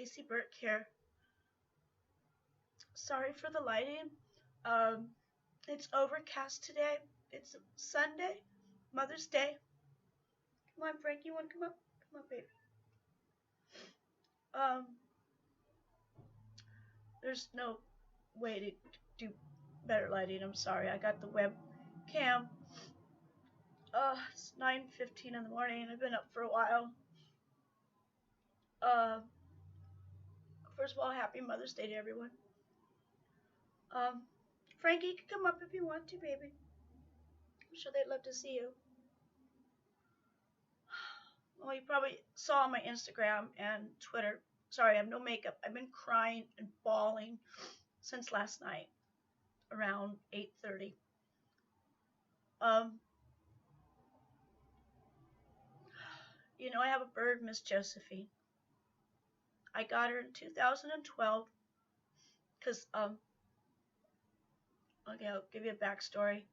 StacyBurke here. Sorry for the lighting. It's overcast today. It's Sunday, Mother's Day. Come on, Frank, you want to come up? Come on, baby. There's no way to do better lighting. I'm sorry. I got the webcam. It's 9:15 in the morning. I've been up for a while. First of all, happy Mother's Day to everyone. Frankie, you can come up if you want to, baby. I'm sure they'd love to see you. Well, you probably saw on my Instagram and Twitter. Sorry, I have no makeup. I've been crying and bawling since last night around 8:30. You know, I have a bird, Miss Josephine. I got her in 2012 because, okay, I'll give you a backstory.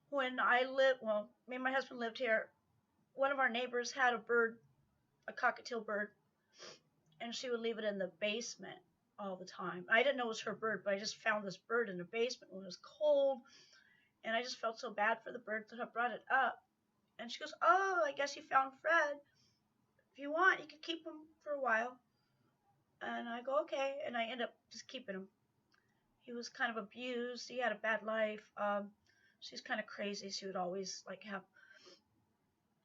When me and my husband lived here, one of our neighbors had a bird, a cockatiel bird, and she would leave it in the basement all the time. I didn't know it was her bird, but I just found this bird in the basement when it was cold, and I just felt so bad for the bird that I brought it up. And she goes, "Oh, I guess you found Fred. If you want, you can keep him for a while." And I go, "Okay," and I end up just keeping him. He was kind of abused. He had a bad life. She's kind of crazy. She would always have.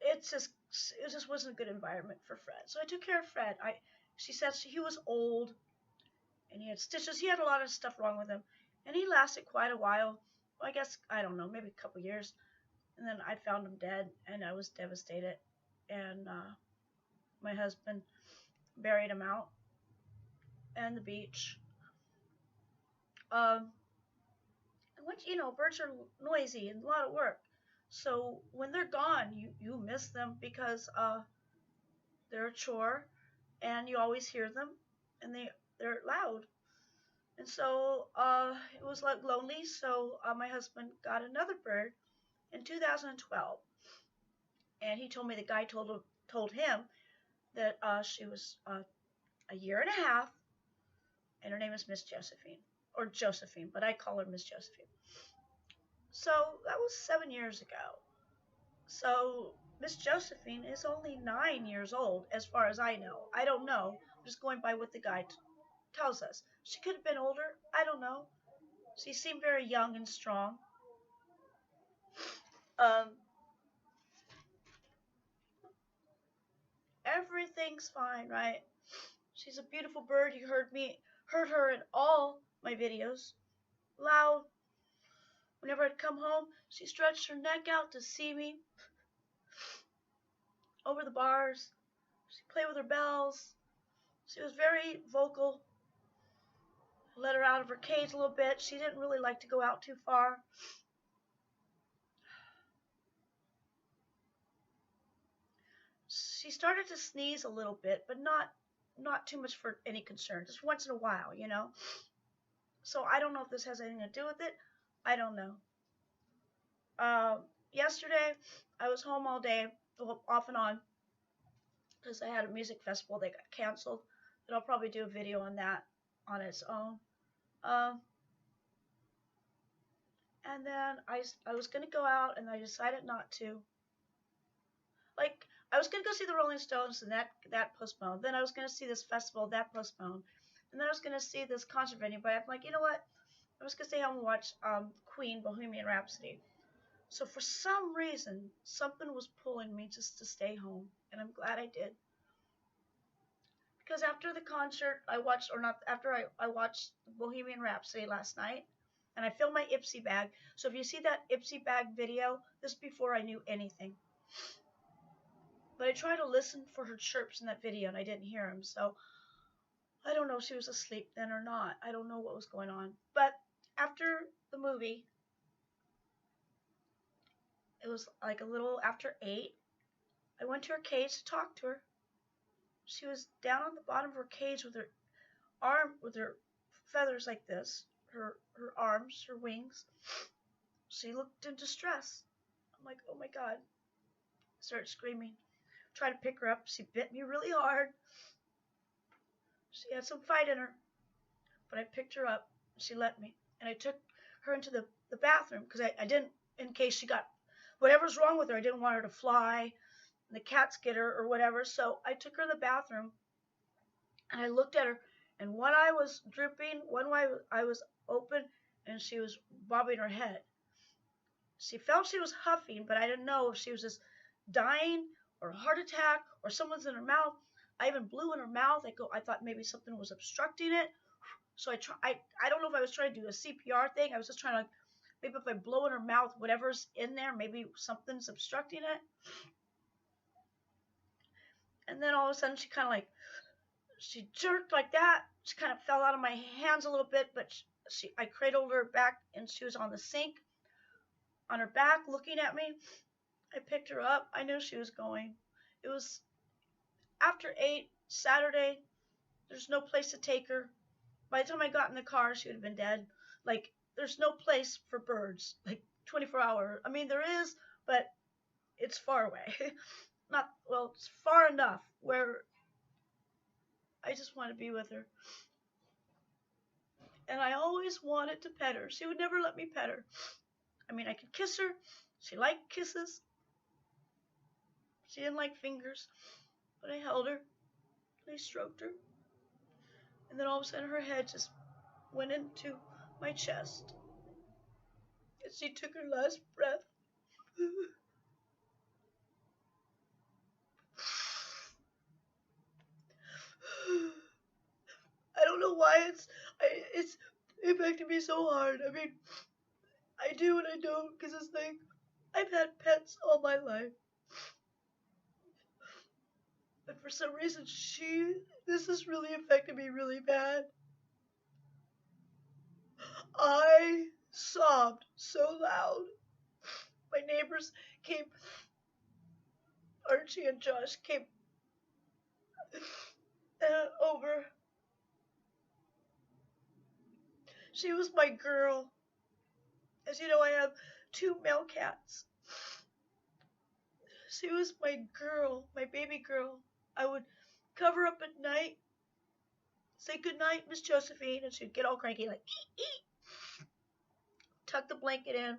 It just wasn't a good environment for Fred. So I took care of Fred. She says he was old, and he had stitches. He had a lot of stuff wrong with him, and he lasted quite a while. Well, I guess I don't know, maybe a couple years. And then I found him dead, and I was devastated. And my husband buried him out on the beach. And once birds are noisy and a lot of work. So when they're gone, you miss them because they're a chore, and you always hear them, and they're loud. And so it was lonely. So my husband got another bird in 2012, and he told me the guy told him that she was a year and a half, and her name is Miss Josephine, or Josephine, but I call her Miss Josephine. So that was 7 years ago. So Miss Josephine is only 9 years old, as far as I know. I don't know. I'm just going by what the guy tells us. She could have been older. I don't know. She seemed very young and strong. Everything's fine, right? She's a beautiful bird. You heard her in all my videos. Loud. Whenever I'd come home, she stretched her neck out to see me over the bars. She'd play with her bells. She was very vocal. I let her out of her cage a little bit. She didn't really like to go out too far. She started to sneeze a little bit, but not too much for any concern. Just once in a while, So I don't know if this has anything to do with it. I don't know. Yesterday, I was home all day, off and on, because I had a music festival that got canceled. But I'll probably do a video on that on its own. And then I was going to go out, and I decided not to. I was going to go see the Rolling Stones, and that postponed. Then I was going to see this festival, that postponed. And then I was going to see this concert venue, but I'm like, you know what? I was going to stay home and watch Queen, Bohemian Rhapsody. So for some reason, something was pulling me just to stay home, and I'm glad I did. Because after the concert, I watched Bohemian Rhapsody last night, and I filled my Ipsy bag. So if you see that Ipsy bag video, this is before I knew anything. But I tried to listen for her chirps in that video, and I didn't hear them. So I don't know if she was asleep then or not. I don't know what was going on. But after the movie, it was like a little after 8. I went to her cage to talk to her. She was down on the bottom of her cage with her feathers like this, her arms, her wings. She looked in distress. I'm like, oh my God. I started screaming. Tried to pick her up. She bit me really hard. She had some fight in her, but I picked her up. She let me, and I took her into the bathroom because I didn't, in case she got whatever's wrong with her, I didn't want her to fly and the cats get her or whatever. So I took her to the bathroom and I looked at her, and one eye was dripping, one eye was open, and she was bobbing her head. She felt she was huffing, but I didn't know if she was just dying or a heart attack or someone's in her mouth. I even blew in her mouth. I thought maybe something was obstructing it. So I don't know if I was trying to do a CPR thing. I was just trying to, like, maybe if I blow in her mouth, whatever's in there, maybe something's obstructing it. And then all of a sudden she jerked like that. She kind of fell out of my hands a little bit, but I cradled her back and she was on the sink, on her back, looking at me. I picked her up. I knew she was going. It was after 8, Saturday. There's no place to take her. By the time I got in the car, she would have been dead. Like, there's no place for birds, like 24 hours. I mean, there is, but it's far away. It's far enough where I just want to be with her. And I always wanted to pet her. She would never let me pet her. I mean, I could kiss her. She liked kisses. She didn't like fingers. But I held her. I stroked her. And then all of a sudden her head just went into my chest. And she took her last breath. I don't know why it's impacting me so hard. I mean, I do and I don't, because it's like, I've had pets all my life. But for some reason, this has really affected me really bad. I sobbed so loud. My neighbors came, Archie and Josh came over. She was my girl. As you know, I have 2 male cats. She was my girl, my baby girl. I would cover up at night, say goodnight, Miss Josephine, and she'd get all cranky, like, ee. Tuck the blanket in.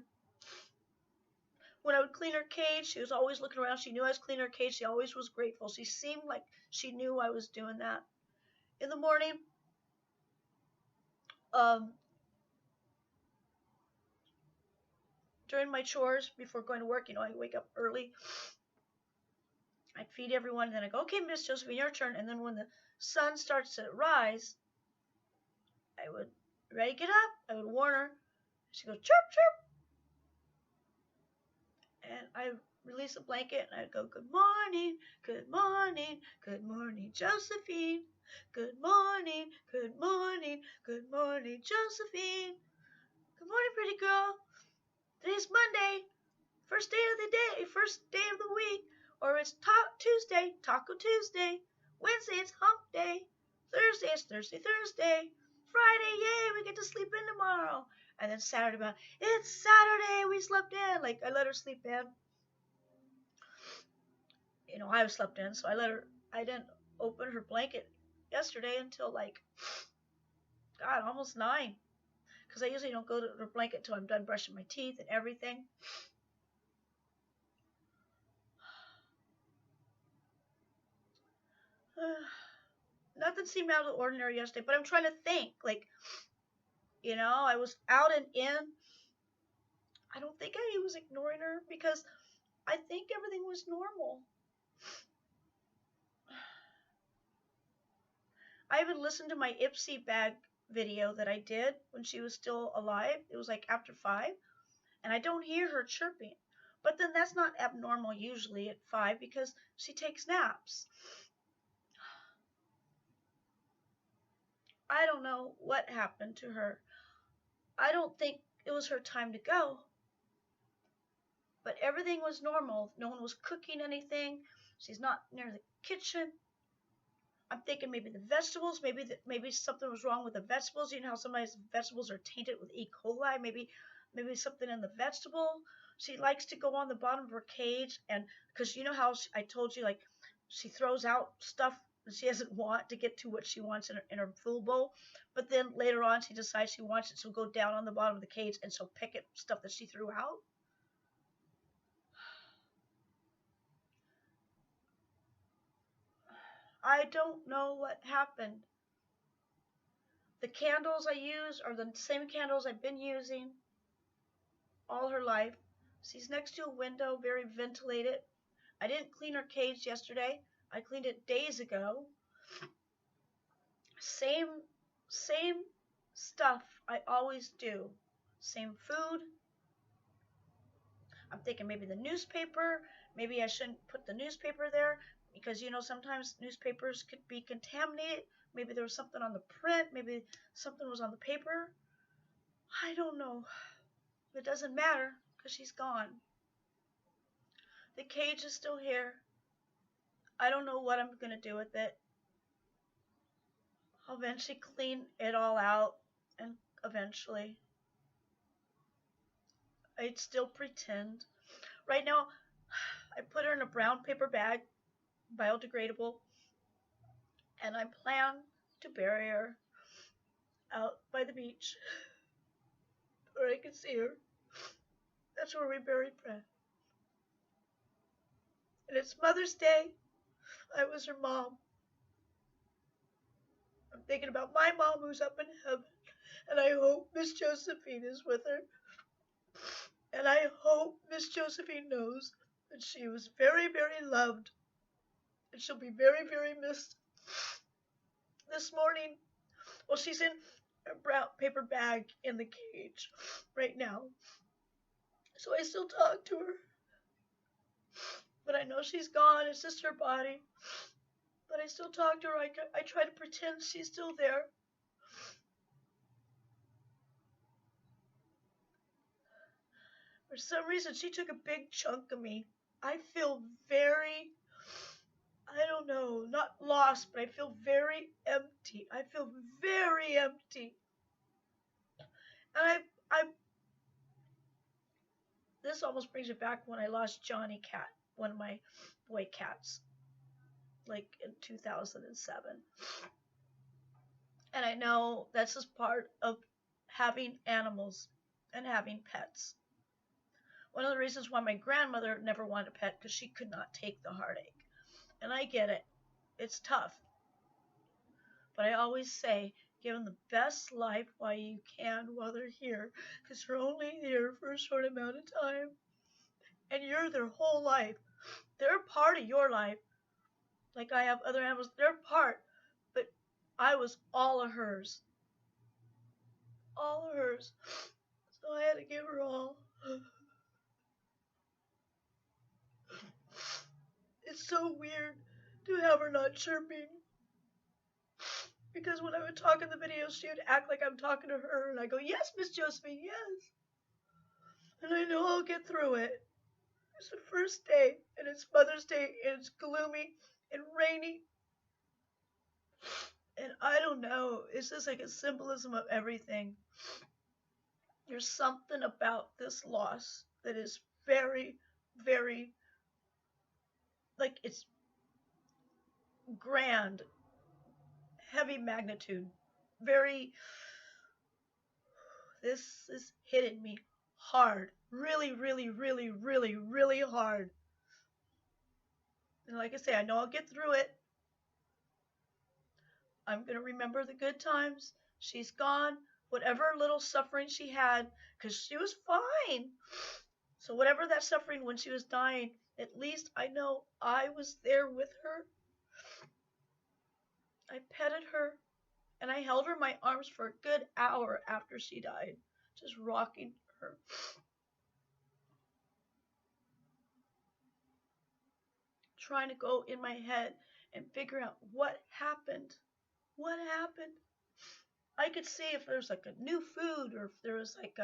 When I would clean her cage, she was always looking around. She knew I was cleaning her cage. She always was grateful. She seemed like she knew I was doing that. In the morning, during my chores, before going to work, I wake up early. I'd feed everyone, and then I'd go, okay, Miss Josephine, your turn. And then when the sun starts to rise, I would, ready, get up. I would warn her. She'd go, chirp, chirp. And I release a blanket, and I'd go, good morning, good morning, good morning, Josephine. Good morning, good morning, good morning, Josephine. Good morning, pretty girl. Today's Monday, first day of the day, first day of the week. Or it's Tuesday, Taco Tuesday. Wednesday, it's Hump Day. Thursday, it's Thursday. Friday, yay, we get to sleep in tomorrow. And then Saturday, it's Saturday, we slept in. Like, I let her sleep in. I was slept in, so I didn't open her blanket yesterday until, like, God, almost 9. Because I usually don't go to her blanket until I'm done brushing my teeth and everything. Nothing seemed out of the ordinary yesterday, but I'm trying to think, like, I was out and in. I don't think I was ignoring her because I think everything was normal. I even listened to my Ipsy bag video that I did when she was still alive. It was like after 5, and I don't hear her chirping. But then that's not abnormal usually at 5 because she takes naps. I don't know what happened to her. I don't think it was her time to go. But everything was normal. No one was cooking anything. She's not near the kitchen. I'm thinking maybe the vegetables, maybe something was wrong with the vegetables. You know how sometimes vegetables are tainted with E. coli. Maybe something in the vegetable. She likes to go on the bottom of her cage, and because you know how I told you, like, she throws out stuff She doesn't want to get to what she wants in her food bowl. But then later on, she decides she wants it. She'll go down on the bottom of the cage and she'll pick at stuff that she threw out. I don't know what happened. The candles I use are the same candles I've been using all her life. She's next to a window, very ventilated. I didn't clean her cage yesterday. I cleaned it days ago. Same stuff I always do. Same food. I'm thinking maybe the newspaper. Maybe I shouldn't put the newspaper there because, sometimes newspapers could be contaminated. Maybe there was something on the print. Maybe something was on the paper. I don't know. It doesn't matter because she's gone. The cage is still here. I don't know what I'm going to do with it. I'll eventually clean it all out, and eventually I'd still pretend. Right now, I put her in a brown paper bag, biodegradable, and I plan to bury her out by the beach where I can see her. That's where we bury Fred. And it's Mother's Day. I was her mom. I'm thinking about my mom who's up in heaven, and I hope Miss Josephine is with her. And I hope Miss Josephine knows that she was very, very loved, and she'll be very, very missed. This morning, well, she's in a brown paper bag in the cage right now, so I still talk to her. But I know she's gone. It's just her body. But I still talk to her. I try to pretend she's still there. For some reason, she took a big chunk of me. I feel very, I don't know, not lost, but I feel very empty. I feel very empty. And this almost brings it back when I lost Johnny Cat, one of my boy cats, like in 2007. And I know that's just part of having animals and having pets. One of the reasons why my grandmother never wanted a pet, because she could not take the heartache. And I get it. It's tough. But I always say, give them the best life while you can while they're here, because they're only here for a short amount of time. And you're their whole life. They're part of your life. Like I have other animals, they're part. But I was all of hers. All of hers. So I had to give her all. It's so weird to have her not chirping. Because when I would talk in the videos, she would act like I'm talking to her. And I go, yes, Miss Josephine, yes. And I know I'll get through it. It's the first day, and it's Mother's Day, and it's gloomy and rainy. And I don't know. It's just like a symbolism of everything. There's something about this loss that is very, very, like it's grand, heavy magnitude, very, this is hitting me hard, really, really, really, really, really hard. And like I say, I know I'll get through it. I'm going to remember the good times. She's gone. Whatever little suffering she had, because she was fine. So whatever that suffering when she was dying, at least I know I was there with her. I petted her, and I held her in my arms for a good hour after she died, just rocking her. Trying to go in my head and figure out what happened. What happened? I could see if there was like a new food, or if there was like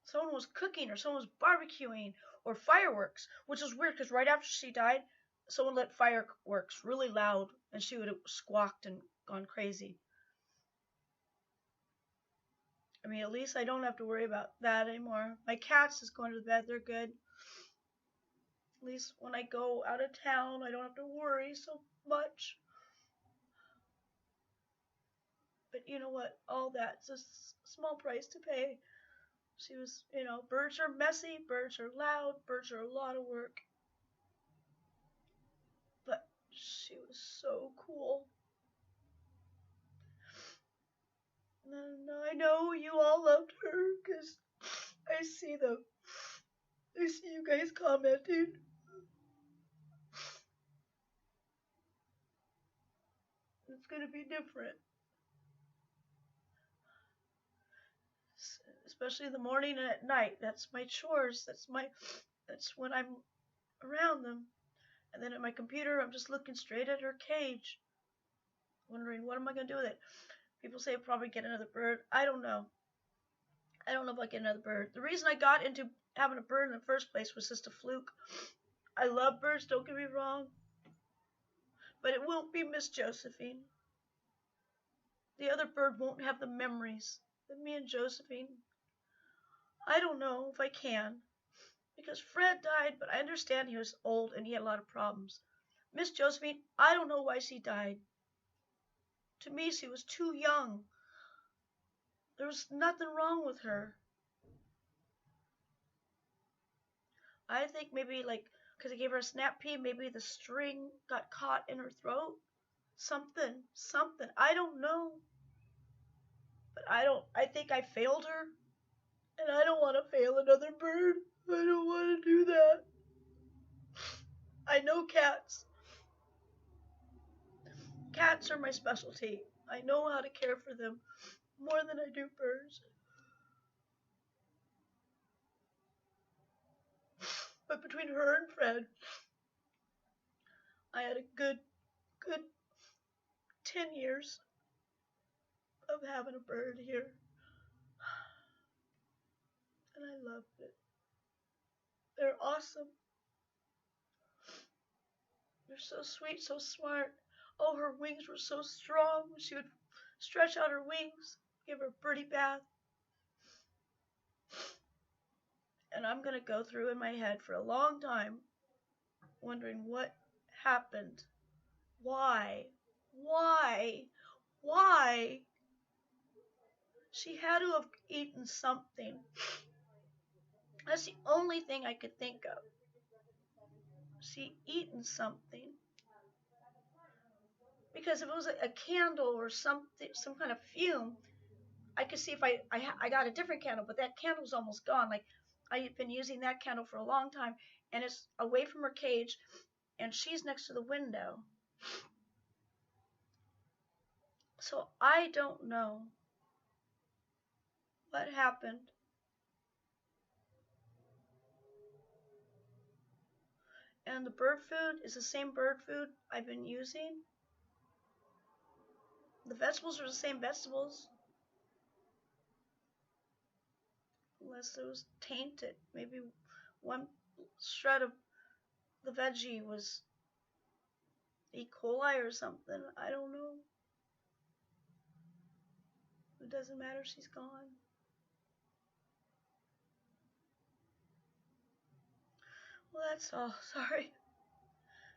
someone was cooking, or someone was barbecuing, or fireworks, which is weird because right after she died, someone lit fireworks really loud, and she would have squawked and gone crazy. I mean, at least I don't have to worry about that anymore. My cats is going to bed. They're good. At least when I go out of town, I don't have to worry so much. But you know what? All that's a small price to pay. She was, birds are messy, birds are loud, birds are a lot of work. But she was so cool. And I know you all loved her because I see you guys commenting. It's going to be different. Especially in the morning and at night. That's my chores. That's when I'm around them. And then at my computer, I'm just looking straight at her cage, wondering what am I going to do with it. People say I'll probably get another bird. I don't know. I don't know if I'll get another bird. The reason I got into having a bird in the first place was just a fluke. I love birds, don't get me wrong. But it won't be Miss Josephine. The other bird won't have the memories that me and Josephine. I don't know if I can. Because Fred died, but I understand he was old and he had a lot of problems. Miss Josephine, I don't know why she died. To me, she was too young. There was nothing wrong with her. I think maybe because I gave her a snap pea, maybe the string got caught in her throat. Something. I don't know. But I think I failed her. And I don't want to fail another bird. I don't want to do that. I know cats. Cats are my specialty. I know how to care for them more than I do birds. But between her and Fred, I had a good 10 years of having a bird here. And I loved it. They're awesome. They're so sweet, so smart. Oh, her wings were so strong. She would stretch out her wings, give her a birdie bath. And I'm going to go through in my head for a long time wondering what happened. Why? She had to have eaten something. That's the only thing I could think of. She eaten something. Because if it was a candle or something, some kind of fume, I could see if I got a different candle, but that candle's almost gone. Like I've been using that candle for a long time, and it's away from her cage, and she's next to the window. So I don't know what happened. And the bird food is the same bird food I've been using. The vegetables are the same vegetables. Unless it was tainted. Maybe one shred of the veggie was E. coli or something. I don't know. It doesn't matter. She's gone. Well, that's all. Sorry.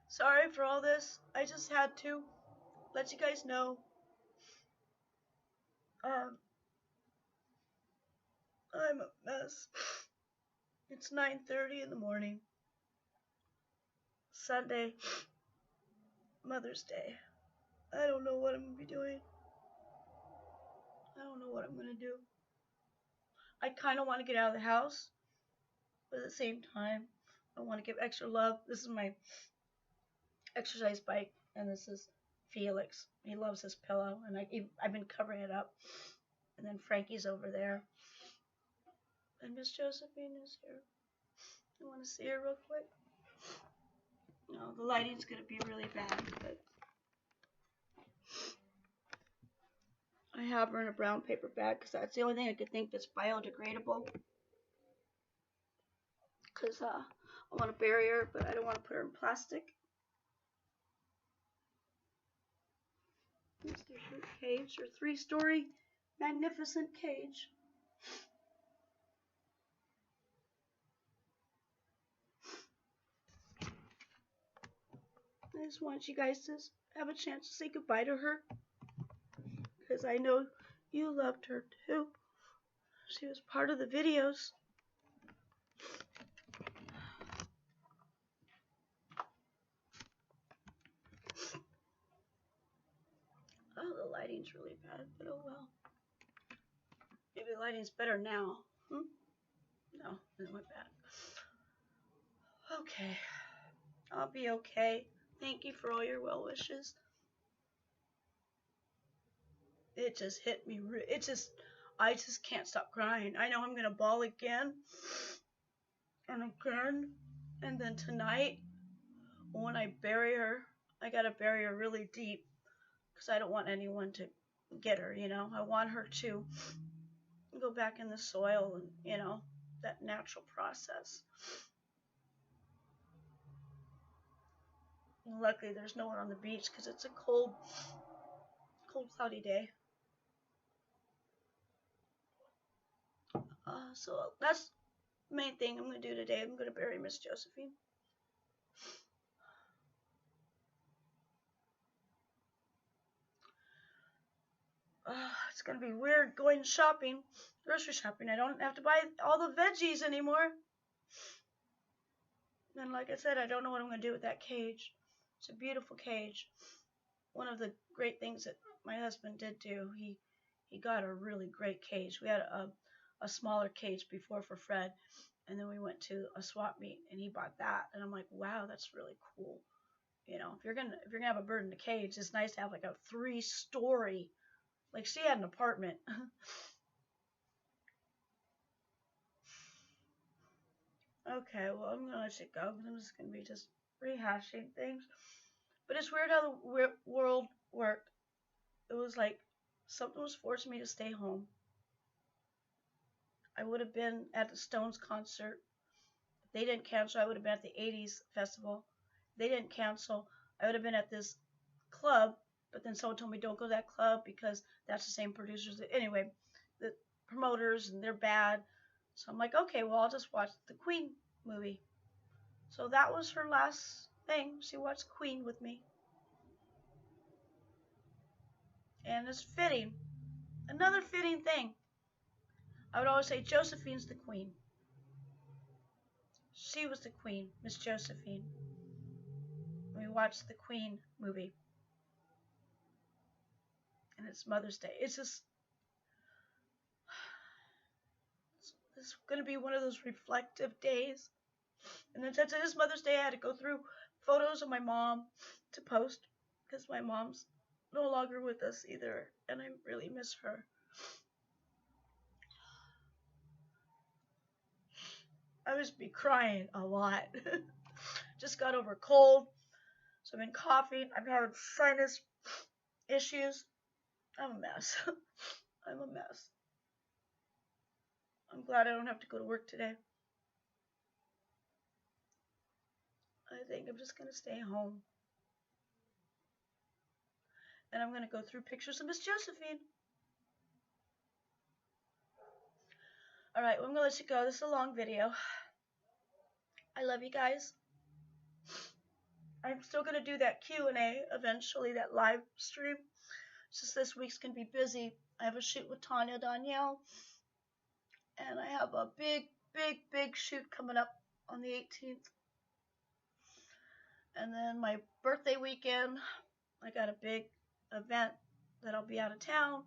Sorry for all this. I just had to let you guys know. I'm a mess. It's 9:30 in the morning. Sunday. Mother's Day. I don't know what I'm going to be doing. I don't know what I'm going to do. I kind of want to get out of the house. But at the same time, I want to give extra love. This is my exercise bike. And this is Felix. He loves this pillow. And I've been covering it up. And then Frankie's over there. And Miss Josephine is here. You want to see her real quick? No, the lighting's going to be really bad, but I have her in a brown paper bag because that's the only thing I could think that's biodegradable. Because I want to bury her, but I don't want to put her in plastic. Here's her cage, her 3-story magnificent cage. I just want you guys to have a chance to say goodbye to her, because I know you loved her too. She was part of the videos. Oh, the lighting's really bad, but oh well. Maybe the lighting's better now. No, it went bad. Okay. I'll be okay. Thank you for all your well wishes. It just hit me. I just can't stop crying. I know I'm going to bawl again and again. And then tonight, when I bury her, I got to bury her really deep because I don't want anyone to get her, you know. I want her to go back in the soil and, you know, that natural process. And luckily, there's no one on the beach because it's a cold, cloudy day. So that's the main thing I'm going to do today. I'm going to bury Miss Josephine. It's going to be weird going shopping, grocery shopping. I don't have to buy all the veggies anymore. And like I said, I don't know what I'm going to do with that cage. It's a beautiful cage. One of the great things that my husband did do, he got a really great cage. We had a smaller cage before for Fred, and then we went to a swap meet and he bought that, and I'm like, wow, that's really cool. You know, if you're gonna have a bird in a cage, it's nice to have like a 3-story. Like she had an apartment. Okay, well I'm gonna let you go because I'm just gonna be just rehashing things. But it's weird how the world worked. It was like something was forcing me to stay home. I would have been at the Stones concert. If they didn't cancel, I would have been at the 80s festival. If they didn't cancel, I would have been at this club. But then someone told me don't go to that club because that's the same producers. Anyway, the promoters, and they're bad. So I'm like, okay, well, I'll just watch the Queen movie. So that was her last thing. She watched Queen with me. And it's fitting. Another fitting thing. I would always say Josephine's the queen. She was the queen, Miss Josephine. We watched the Queen movie. And it's Mother's Day. It's going to be one of those reflective days. And then since it is Mother's Day, I had to go through photos of my mom to post because my mom's no longer with us either, and I really miss her. I was be crying a lot. Just got over cold, so I've been coughing. I've had sinus issues. I'm a mess. I'm a mess. I'm glad I don't have to go to work today. I think I'm just going to stay home. And I'm going to go through pictures of Miss Josephine. Alright, well, I'm going to let you go. This is a long video. I love you guys. I'm still going to do that Q&A eventually, that live stream. It's just this week's going to be busy. I have a shoot with Tanya Danielle. And I have a big shoot coming up on the 18th. And then my birthday weekend, I got a big event that I'll be out of town.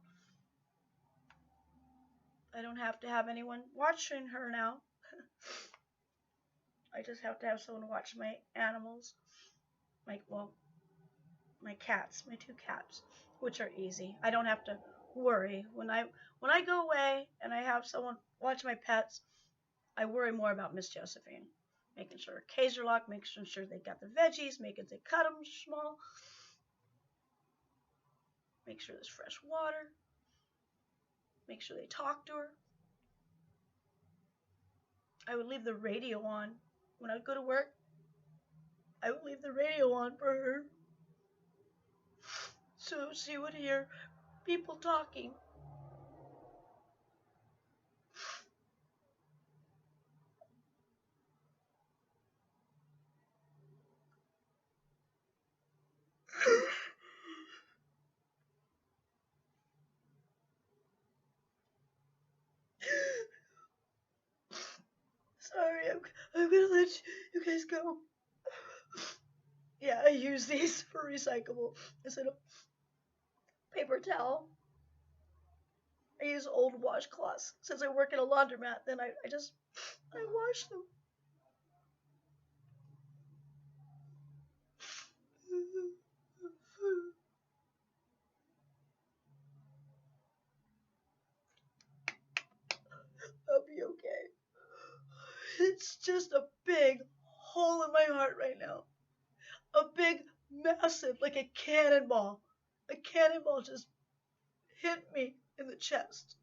I don't have to have anyone watching her now. I just have to have someone watch my animals. My cats, my 2 cats, which are easy. I don't have to worry. When I go away and I have someone watch my pets, I worry more about Miss Josephine. Making sure her cages are locked, making sure they got the veggies, making sure they cut them small. Make sure there's fresh water. Make sure they talk to her. I would leave the radio on. When I would go to work, I would leave the radio on for her. So she would hear people talking. I'm gonna let you guys go. Yeah, I use these for recyclable instead of paper towel. I use old washcloths. Since I work at a laundromat, then I wash them. I'll be okay. It's just a big hole in my heart right now. A big, massive, like a cannonball. A cannonball just hit me in the chest.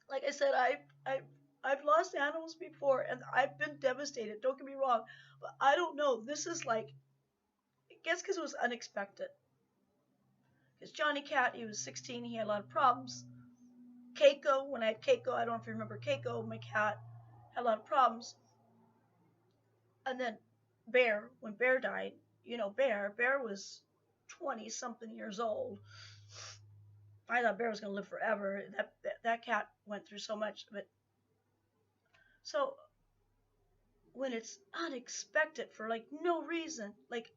Like I said, I've lost animals before, and I've been devastated. Don't get me wrong, but I don't know. This is like, I guess because it was unexpected. Because Johnny Cat, he was 16, he had a lot of problems. Keiko, when I had Keiko, I don't know if you remember Keiko, my cat, had a lot of problems. And then Bear, when Bear died, you know, Bear was 20 something years old. I thought Bear was going to live forever. That cat went through so much of it. So when it's unexpected for like no reason, like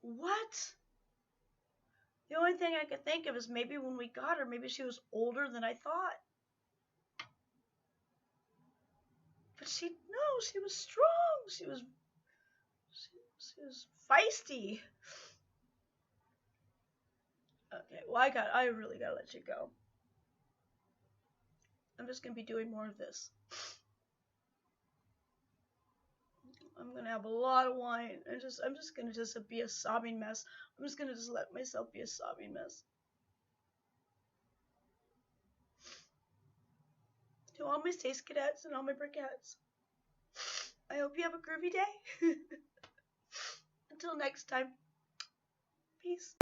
what? The only thing I could think of is maybe when we got her, maybe she was older than I thought. But she was strong. She was feisty. Okay, well I really gotta let you go. I'm just gonna be doing more of this. I'm gonna have a lot of wine. I'm just gonna be a sobbing mess. I'm just gonna let myself be a sobbing mess. To all my Stace-Cadets and all my Burkettes, I hope you have a groovy day. Until next time, peace.